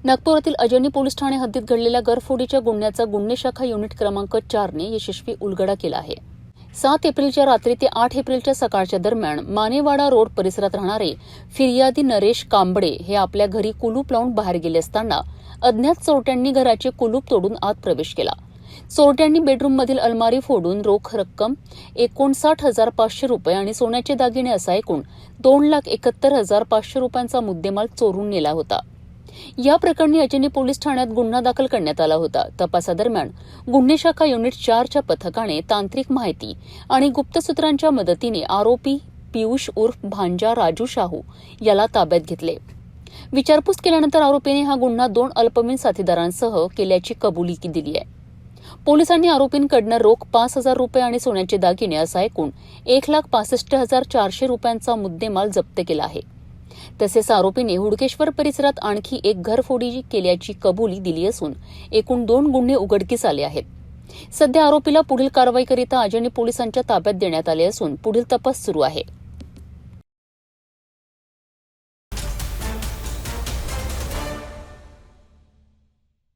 नागपुरातील अजनी पोलीस ठाणे हद्दीत घडलेल्या घरफोडीच्या गुन्ह्याचा गुन्हे शाखा युनिट क्रमांक 4 ने यशस्वी उलगडा केला आहे. 7 एप्रिलच्या रात्री ते 8 एप्रिलच्या सकाळच्या दरम्यान मानेवाडा रोड परिसरात राहणारे फिर्यादी नरेश कांबळे हे आपल्या घरी कुलूप लावून बाहेर गेले असताना अज्ञात चोरट्यांनी घराचे कुलूप तोडून आत प्रवेश केला. चोरट्यांनी बेडरूममधील अलमारी फोडून रोख रक्कम 59,500 रुपये आणि सोन्याचे दागिने असा एकूण 2,71,500 रुपयांचा मुद्देमाल चोरून नेला होता. या प्रकरणी अजनी पोलीस ठाण्यात गुन्हा दाखल करण्यात आला होता. तपासादरम्यान गुन्हे शाखा युनिट 4च्या पथकाने तांत्रिक माहिती आणि गुप्त सूत्रांच्या मदतीने आरोपी पियुष उर्फ भांजा राजू शाहू याला ताब्यात घेतले. विचारपूस केल्यानंतर आरोपीने हा गुन्हा 2 अल्पवयीन साथीदारांसह केल्याची कबुली दिली आहे. पोलिसांनी आरोपींकडून रोख 5,000 रुपये आणि सोन्याचे दागिने असा एकूण 1,65,400 रुपयांचा मुद्देमाल जप्त केला आहे. तसेच आरोपीने हुडकेश्वर परिसरात आणखी एक घरफोडी केल्याची कबुली दिली असून एकूण 2 गुन्हे उघडकीस आले आहेत. सध्या आरोपीला पुढील कारवाईकरिता अजनी पोलिसांच्या ताब्यात देण्यात आले असून पुढील तपास सुरू आहे.